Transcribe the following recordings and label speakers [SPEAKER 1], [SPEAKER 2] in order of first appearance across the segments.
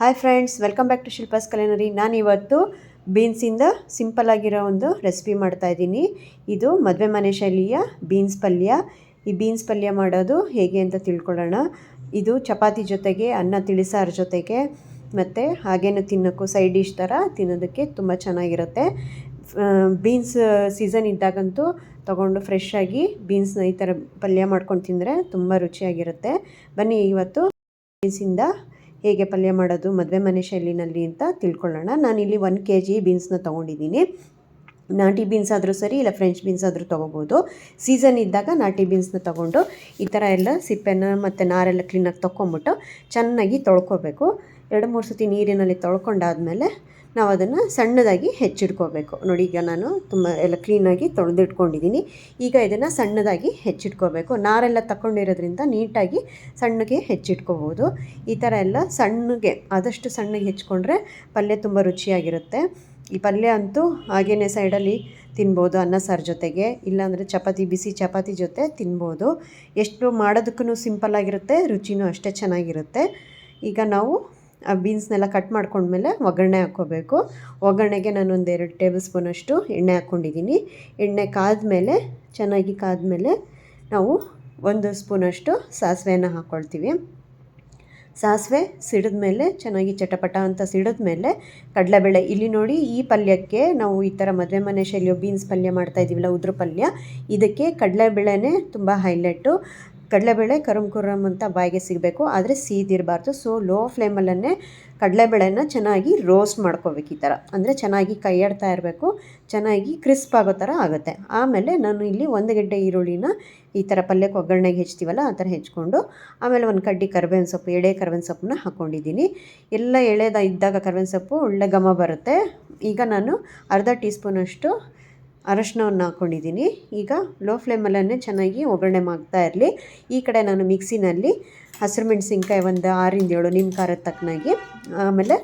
[SPEAKER 1] Hi friends, welcome back to Shilpa's culinary. ನಾನಿವತ್ತು ಬೀನ್ಸಿಂದ simple ಆಗಿರೋ ಒಂದು ರೆಸಿಪಿ ಮಾಡ್ತಾಯಿದ್ದೀನಿ. ಇದು ಮದುವೆ ಮನೆ ಶೈಲಿಯ ಬೀನ್ಸ್ ಪಲ್ಯ. ಈ ಬೀನ್ಸ್ ಪಲ್ಯ ಮಾಡೋದು ಹೇಗೆ ಅಂತ ತಿಳ್ಕೊಳ್ಳೋಣ. ಇದು ಚಪಾತಿ ಜೊತೆಗೆ, ಅನ್ನ ತಿಳಿಸಾರು ಜೊತೆಗೆ, ಮತ್ತು ಹಾಗೇನು ತಿನ್ನೋಕ್ಕೂ ಸೈಡ್ ಡಿಶ್ ಥರ ತಿನ್ನೋದಕ್ಕೆ ತುಂಬ ಚೆನ್ನಾಗಿರುತ್ತೆ. ಬೀನ್ಸ್ ಸೀಸನ್ ಇದ್ದಾಗಂತೂ ತೊಗೊಂಡು ಫ್ರೆಶ್ಶಾಗಿ ಬೀನ್ಸ್ನ ಈ ಥರ ಪಲ್ಯ ಮಾಡ್ಕೊಂಡು ತಿಂದರೆ ತುಂಬ ರುಚಿಯಾಗಿರುತ್ತೆ. ಬನ್ನಿ ಇವತ್ತು ಬೀನ್ಸಿಂದ ಹೇಗೆ ಪಲ್ಯ ಮಾಡೋದು ಮದುವೆ ಮನೆ ಶೈಲಿನಲ್ಲಿ ಅಂತ ತಿಳ್ಕೊಳ್ಳೋಣ. ನಾನಿಲ್ಲಿ 1 kg ಬೀನ್ಸ್ನ ತೊಗೊಂಡಿದ್ದೀನಿ. ನಾಟಿ ಬೀನ್ಸ್ ಆದರೂ ಸರಿ, ಇಲ್ಲ ಫ್ರೆಂಚ್ ಬೀನ್ಸ್ ಆದರೂ ತೊಗೋಬೋದು. ಸೀಸನ್ ಇದ್ದಾಗ ನಾಟಿ ಬೀನ್ಸ್ನ ತೊಗೊಂಡು ಈ ಥರ ಎಲ್ಲ ಸಿಪ್ಪೆನ ಮತ್ತು ನಾರೆಲ್ಲ ಕ್ಲೀನಾಗಿ ತೊಗೊಂಬಿಟ್ಟು ಚೆನ್ನಾಗಿ ತೊಳ್ಕೊಬೇಕು. 2-3 ಸತಿ ನೀರಿನಲ್ಲಿ ತೊಳ್ಕೊಂಡಾದಮೇಲೆ ನಾವು ಅದನ್ನು ಸಣ್ಣದಾಗಿ ಹೆಚ್ಚಿಟ್ಕೋಬೇಕು. ನೋಡಿ, ಈಗ ನಾನು ತುಂಬ ಎಲ್ಲ ಕ್ಲೀನಾಗಿ ತೊಳೆದಿಟ್ಕೊಂಡಿದ್ದೀನಿ. ಈಗ ಇದನ್ನು ಸಣ್ಣದಾಗಿ ಹೆಚ್ಚಿಟ್ಕೋಬೇಕು. ನಾರೆಲ್ಲ ತಗೊಂಡಿರೋದ್ರಿಂದ ನೀಟಾಗಿ ಸಣ್ಣಗೆ ಹೆಚ್ಚಿಟ್ಕೋಬೋದು. ಈ ಥರ ಎಲ್ಲ ಸಣ್ಣಗೆ, ಆದಷ್ಟು ಸಣ್ಣಗೆ ಹೆಚ್ಕೊಂಡ್ರೆ ಪಲ್ಯ ತುಂಬ ರುಚಿಯಾಗಿರುತ್ತೆ. ಈ ಪಲ್ಯ ಅಂತೂ ಹಾಗೇ ಸೈಡಲ್ಲಿ ತಿನ್ಬೋದು, ಅನ್ನ ಸಾರು ಜೊತೆಗೆ, ಇಲ್ಲಾಂದರೆ ಬಿಸಿ ಚಪಾತಿ ಜೊತೆ ತಿನ್ಬೋದು. ಎಷ್ಟು ಮಾಡೋದಕ್ಕೂ ಸಿಂಪಲ್ಲಾಗಿರುತ್ತೆ, ರುಚಿನೂ ಅಷ್ಟೇ ಚೆನ್ನಾಗಿರುತ್ತೆ. ಈಗ ನಾವು ಆ ಬೀನ್ಸ್ನೆಲ್ಲ ಕಟ್ ಮಾಡ್ಕೊಂಡ್ಮೇಲೆ ಒಗ್ಗರಣೆ ಹಾಕ್ಕೋಬೇಕು. ಒಗ್ಗರಣೆಗೆ ನಾನು 2 ಟೇಬಲ್ ಸ್ಪೂನಷ್ಟು ಎಣ್ಣೆ ಹಾಕ್ಕೊಂಡಿದ್ದೀನಿ. ಎಣ್ಣೆ ಚೆನ್ನಾಗಿ ಕಾದ್ಮೇಲೆ ನಾವು 1 ಸ್ಪೂನಷ್ಟು ಸಾಸಿವೆಯನ್ನು ಹಾಕ್ಕೊಳ್ತೀವಿ. ಸಾಸಿವೆ ಸಿಡಿದ್ಮೇಲೆ, ಚೆನ್ನಾಗಿ ಚಟಪಟ ಅಂತ ಸಿಡಿದ್ಮೇಲೆ ಕಡಲೆಬೇಳೆ. ಇಲ್ಲಿ ನೋಡಿ, ಈ ಪಲ್ಯಕ್ಕೆ ನಾವು ಈ ಥರ ಮದುವೆ ಮನೆ ಶೈಲಿಯೋ ಬೀನ್ಸ್ ಪಲ್ಯ ಮಾಡ್ತಾಯಿದ್ದೀವಲ್ಲ, ಉದ್ರ ಪಲ್ಯ, ಇದಕ್ಕೆ ಕಡಲೆಬೇಳೆನೇ ತುಂಬ ಹೈಲೈಟು. ಕಡಲೆಬೇಳೆ ಕರಮ್ ಅಂತ ಬಾಯಿಗೆ ಸಿಗಬೇಕು, ಆದರೆ ಸೀದಿರಬಾರ್ದು. ಸೊ ಲೋ ಫ್ಲೇಮಲ್ಲೇ ಕಡಲೆಬೇಳೆನ ಚೆನ್ನಾಗಿ ರೋಸ್ಟ್ ಮಾಡ್ಕೋಬೇಕು. ಈ ಥರ ಅಂದರೆ ಚೆನ್ನಾಗಿ ಕೈಯಾಡ್ತಾ ಇರಬೇಕು, ಚೆನ್ನಾಗಿ ಕ್ರಿಸ್ಪ್ ಆಗೋ ಥರ ಆಗುತ್ತೆ. ಆಮೇಲೆ ನಾನು ಇಲ್ಲಿ 1 ಗಡ್ಡೆ ಈರುಳ್ಳಿನ ಈ ಥರ ಪಲ್ಯಕ್ಕೆ ಒಗ್ಗರಣೆಗೆ ಹೆಚ್ಚ್ತೀವಲ್ಲ ಆ ಥರ ಹೆಚ್ಕೊಂಡು, ಆಮೇಲೆ 1 ಕಡ್ಡಿ ಕರ್ಬೇವಿನ ಸೊಪ್ಪು, ಎಳೆ ಕರ್ಬೇವಿನ ಸೊಪ್ಪನ್ನ ಹಾಕ್ಕೊಂಡಿದ್ದೀನಿ. ಎಲ್ಲ ಎಳೆದ ಇದ್ದಾಗ ಕರ್ಬೇವಿನ ಸೊಪ್ಪು ಒಳ್ಳೆ ಘಮ ಬರುತ್ತೆ. ಈಗ ನಾನು ಅರ್ಧ ಟೀ ಸ್ಪೂನಷ್ಟು ಅರಶಿನವನ್ನು ಹಾಕ್ಕೊಂಡಿದ್ದೀನಿ. ಈಗ ಲೋ ಫ್ಲೇಮಲ್ಲೇ ಚೆನ್ನಾಗಿ ಒಗ್ಗರಣೆ ಮಾಡ್ತಾ ಇರಲಿ. ಈ ಕಡೆ ನಾನು ಮಿಕ್ಸಿನಲ್ಲಿ ಹಸಿರು ಮೆಣಸಿನ್ಕಾಯಿ 6-7 ನಿಮ್ಮ ಖಾರದ ತಕ್ಕನಾಗಿ, ಆಮೇಲೆ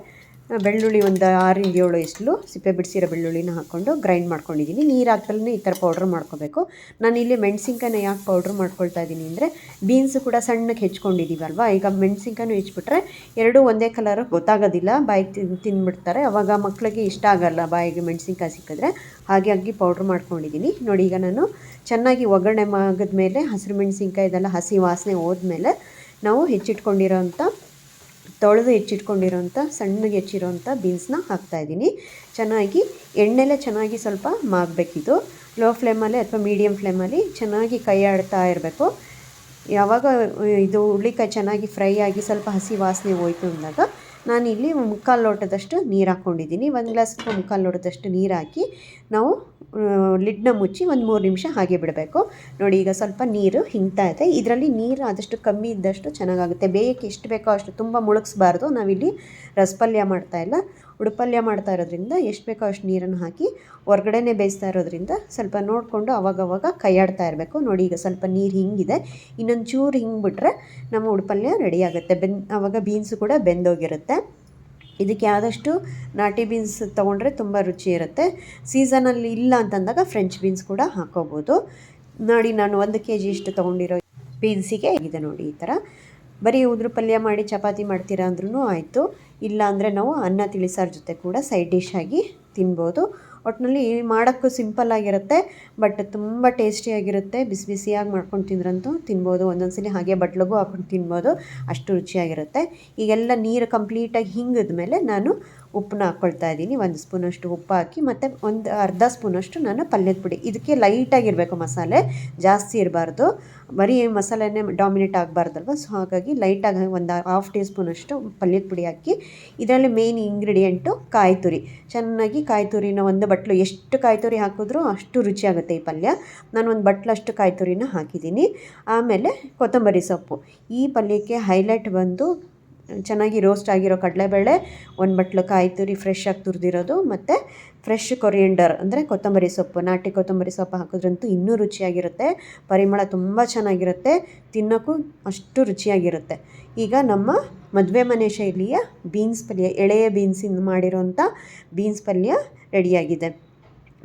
[SPEAKER 1] ಬೆಳ್ಳುಳ್ಳಿ 6-7 ಎಷ್ಟು ಸಿಪ್ಪೆ ಬಿಡಿಸಿರೋ ಬೆಳ್ಳುಳ್ಳಿನ ಹಾಕ್ಕೊಂಡು ಗ್ರೈಂಡ್ ಮಾಡ್ಕೊಂಡಿದ್ದೀನಿ. ನೀರು ಹಾಕ್ದಲ್ಲೇ ಈ ಥರ ಪೌಡ್ರ್ ಮಾಡ್ಕೋಬೇಕು. ನಾನಿಲ್ಲಿ ಮೆಣಸಿನ್ಕಾಯಿನ ಯಾಕೆ ಪೌಡ್ರ್ ಮಾಡ್ಕೊಳ್ತಾ ಇದ್ದೀನಿ ಅಂದರೆ, ಬೀನ್ಸು ಕೂಡ ಸಣ್ಣಕ್ಕೆ ಹೆಚ್ಕೊಂಡಿದ್ದೀವಲ್ವ. ಈಗ ಮೆಣಸಿನ್ಕಾಯಿನೂ ಹೆಚ್ಚಿಬಿಟ್ರೆ ಎರಡೂ ಒಂದೇ ಕಲರು ಗೊತ್ತಾಗೋದಿಲ್ಲ, ಬಾಯಿಗೆ ತಿಂದ್ಬಿಡ್ತಾರೆ. ಅವಾಗ ಮಕ್ಕಳಿಗೆ ಇಷ್ಟ ಆಗೋಲ್ಲ ಬಾಯಿಗೆ ಮೆಣಸಿನ್ಕಾಯಿ ಸಿಕ್ಕಿದ್ರೆ. ಹಾಗಾಗಿ ಪೌಡ್ರ್ ಮಾಡ್ಕೊಂಡಿದ್ದೀನಿ. ನೋಡಿ, ಈಗ ನಾನು ಚೆನ್ನಾಗಿ ಒಗ್ಗರಣೆ ಮಾಡಿದ್ಮೇಲೆ ಹಸಿರು ಮೆಣಸಿನ್ಕಾಯಿ ಇದೆಲ್ಲ ಹಸಿ ವಾಸನೆ ಹೋದ್ಮೇಲೆ ನಾವು ತೊಳೆದು ಹೆಚ್ಚಿಟ್ಕೊಂಡಿರೋಂಥ ಸಣ್ಣಗೆ ಹೆಚ್ಚಿರೋಂಥ ಬೀನ್ಸ್ನ ಹಾಕ್ತಾಯಿದ್ದೀನಿ. ಚೆನ್ನಾಗಿ ಎಣ್ಣೆಲೇ ಚೆನ್ನಾಗಿ ಸ್ವಲ್ಪ ಮಾಗಬೇಕಿದು. ಲೋ ಫ್ಲೇಮಲ್ಲಿ ಅಥವಾ ಮೀಡಿಯಮ್ ಫ್ಲೇಮಲ್ಲಿ ಚೆನ್ನಾಗಿ ಕೈ ಆಡ್ತಾ ಇರಬೇಕು. ಯಾವಾಗ ಇದು ಹುರುಳಿಕಾಯಿ ಚೆನ್ನಾಗಿ ಫ್ರೈ ಆಗಿ ಸ್ವಲ್ಪ ಹಸಿ ವಾಸನೆ ಹೋಯ್ತು ಅಂದಾಗ ನಾನಿಲ್ಲಿ 3/4 ಲೋಟದಷ್ಟು ನೀರು ಹಾಕ್ಕೊಂಡಿದ್ದೀನಿ. 1 ಗ್ಲಾಸ್ 3/4 ಲೋಟದಷ್ಟು ನೀರು ಹಾಕಿ ನಾವು ಲಿಡ್ನ ಮುಚ್ಚಿ 3 ನಿಮಿಷ ಹಾಗೆ ಬಿಡಬೇಕು. ನೋಡಿ, ಈಗ ಸ್ವಲ್ಪ ನೀರು ಹಿಂಗ್ತಾ ಇದೆ. ಇದರಲ್ಲಿ ನೀರು ಆದಷ್ಟು ಕಮ್ಮಿ ಇದ್ದಷ್ಟು ಚೆನ್ನಾಗಾಗುತ್ತೆ. ಬೇಯಕ್ಕೆ ಎಷ್ಟು ಬೇಕೋ ಅಷ್ಟು, ತುಂಬ ಮುಳುಗಿಸ್ಬಾರ್ದು. ನಾವಿಲ್ಲಿ ರಸಪಲ್ಯ ಮಾಡ್ತಾಯಿಲ್ಲ, ಉಡುಪಲ್ಯ ಮಾಡ್ತಾ ಇರೋದ್ರಿಂದ ಎಷ್ಟು ಬೇಕೋ ಅಷ್ಟು ನೀರನ್ನು ಹಾಕಿ ಹೊರ್ಗಡೆನೇ ಬೇಯಿಸ್ತಾ ಇರೋದ್ರಿಂದ ಸ್ವಲ್ಪ ನೋಡಿಕೊಂಡು ಅವಾಗವಾಗ ಕೈಯಾಡ್ತಾ ಇರಬೇಕು. ನೋಡಿ, ಈಗ ಸ್ವಲ್ಪ ನೀರು ಹಿಂಗಿದೆ. ಇನ್ನೊಂದು ಚೂರು ಹಿಂಗಿಬಿಟ್ರೆ ನಮ್ಮ ಉಡುಪಲ್ಯ ರೆಡಿ ಆಗುತ್ತೆ. ಆವಾಗ ಬೀನ್ಸು ಕೂಡ ಬೆಂದೋಗಿರುತ್ತೆ. ಇದಕ್ಕೆ ಆದಷ್ಟು ನಾಟಿ ಬೀನ್ಸ್ ತೊಗೊಂಡ್ರೆ ತುಂಬ ರುಚಿ ಇರುತ್ತೆ. ಸೀಸನಲ್ಲಿ ಇಲ್ಲ ಅಂತಂದಾಗ ಫ್ರೆಂಚ್ ಬೀನ್ಸ್ ಕೂಡ ಹಾಕ್ಕೋಬೋದು. ನೋಡಿ, ನಾನು 1 kg ಇಷ್ಟು ತೊಗೊಂಡಿರೋ ಬೀನ್ಸಿಗೆ ಆಗಿದೆ ನೋಡಿ. ಈ ಥರ ಬರೀ ಉದ್ರ ಪಲ್ಯ ಮಾಡಿ ಚಪಾತಿ ಮಾಡ್ತೀರಾ ಅಂದ್ರೂ ಆಯಿತು. ಇಲ್ಲ ಅಂದರೆ ನಾವು ಅನ್ನ ತಿಳಿಸಾರು ಜೊತೆ ಕೂಡ ಸೈಡ್ ಡಿಶ್ ಆಗಿ ತಿನ್ಬೋದು. ಒಟ್ಟಿನಲ್ಲಿ ಮಾಡೋಕ್ಕೂ ಸಿಂಪಲ್ಲಾಗಿರುತ್ತೆ, ಬಟ್ ತುಂಬ ಟೇಸ್ಟಿಯಾಗಿರುತ್ತೆ. ಬಿಸಿ ಬಿಸಿಯಾಗಿ ಮಾಡ್ಕೊಂಡು ತಿಂದ್ರಂತೂ ತಿನ್ಬೋದು. ಒಂದೊಂದ್ಸಲಿ ಹಾಗೆ ಬಟ್ಲಿಗೂ ಹಾಕ್ಕೊಂಡು ತಿನ್ಬೋದು, ಅಷ್ಟು ರುಚಿಯಾಗಿರುತ್ತೆ. ಈಗೆಲ್ಲ ನೀರು ಕಂಪ್ಲೀಟಾಗಿ ಹಿಂಗಿದ್ಮೇಲೆ ನಾನು ಉಪ್ಪನ್ನ ಹಾಕ್ಕೊಳ್ತಾ ಇದ್ದೀನಿ. 1 ಸ್ಪೂನಷ್ಟು ಉಪ್ಪು ಹಾಕಿ, ಮತ್ತು ಅರ್ಧ ಸ್ಪೂನಷ್ಟು ನಾನು ಪಲ್ಯದ ಪುಡಿ. ಇದಕ್ಕೆ ಲೈಟಾಗಿರಬೇಕು ಮಸಾಲೆ, ಜಾಸ್ತಿ ಇರಬಾರ್ದು. ಬರೀ ಮಸಾಲೆನೇ ಡಾಮಿನೇಟ್ ಆಗಬಾರ್ದಲ್ವ. ಸೊ ಹಾಗಾಗಿ ಲೈಟಾಗಿ 1/2 ಟೀ ಸ್ಪೂನಷ್ಟು ಪಲ್ಯದ ಪುಡಿ ಹಾಕಿ, ಇದರಲ್ಲಿ ಮೇನ್ ಇಂಗ್ರೀಡಿಯೆಂಟು ಕಾಯಿ ತುರಿ. ಚೆನ್ನಾಗಿ ಕಾಯಿ ತುರಿನ 1 ಬಟ್ಲು, ಎಷ್ಟು ಕಾಯಿ ತುರಿ ಹಾಕಿದ್ರೂ ಅಷ್ಟು ರುಚಿಯಾಗುತ್ತೆ ಈ ಪಲ್ಯ. ನಾನು 1 ಬಟ್ಲಷ್ಟು ಕಾಯಿ ತುರಿನ ಹಾಕಿದ್ದೀನಿ. ಆಮೇಲೆ ಕೊತ್ತಂಬರಿ ಸೊಪ್ಪು. ಈ ಪಲ್ಯಕ್ಕೆ ಹೈಲೈಟ್ ಬಂದು ಚೆನ್ನಾಗಿ ರೋಸ್ಟ್ ಆಗಿರೋ ಕಡಲೆಬೇಳೆ, 1 ಬಟ್ಲು ಕಾಯಿ ತುರಿ ಫ್ರೆಶ್ ಆಗಿ ತುರಿದಿರೋದು, ಮತ್ತು ಫ್ರೆಶ್ ಕೊರಿಯಂಡರ್ ಅಂದರೆ ಕೊತ್ತಂಬರಿ ಸೊಪ್ಪು, ನಾಟಿ ಕೊತ್ತಂಬರಿ ಸೊಪ್ಪು ಹಾಕಿದ್ರಂತೂ ಇನ್ನೂ ರುಚಿಯಾಗಿರುತ್ತೆ. ಪರಿಮಳ ತುಂಬ ಚೆನ್ನಾಗಿರುತ್ತೆ, ತಿನ್ನೋಕ್ಕೂ ಅಷ್ಟು ರುಚಿಯಾಗಿರುತ್ತೆ. ಈಗ ನಮ್ಮ ಮದುವೆ ಮನೆ ಶೈಲಿಯ ಬೀನ್ಸ್ ಪಲ್ಯ, ಎಳೆಯ ಬೀನ್ಸಿಂದ ಮಾಡಿರೋಂಥ ಬೀನ್ಸ್ ಪಲ್ಯ ರೆಡಿಯಾಗಿದೆ.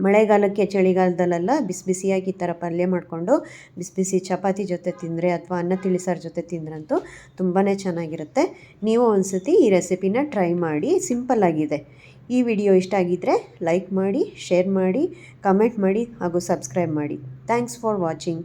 [SPEAKER 1] ಮಳೆಗಾಲಕ್ಕೆ ಚಳಿಗಾಲದಲ್ಲೆಲ್ಲ ಬಿಸಿ ಬಿಸಿಯಾಗಿ ಈ ಥರ ಪಲ್ಯ ಮಾಡಿಕೊಂಡು ಬಿಸಿ ಬಿಸಿ ಚಪಾತಿ ಜೊತೆ ತಿಂದರೆ ಅಥವಾ ಅನ್ನ ತಿಳಿಸಾರು ಜೊತೆ ತಿಂದ್ರಂತೂ ತುಂಬಾ ಚೆನ್ನಾಗಿರುತ್ತೆ. ನೀವು ಒಂದ್ಸತಿ ಈ ರೆಸಿಪಿನ ಟ್ರೈ ಮಾಡಿ. ಸಿಂಪಲ್ಲಾಗಿದೆ. ಈ ವಿಡಿಯೋ ಇಷ್ಟ ಆಗಿದ್ದರೆ ಲೈಕ್ ಮಾಡಿ, ಶೇರ್ ಮಾಡಿ, ಕಮೆಂಟ್ ಮಾಡಿ ಹಾಗೂ ಸಬ್ಸ್ಕ್ರೈಬ್ ಮಾಡಿ. Thanks for watching.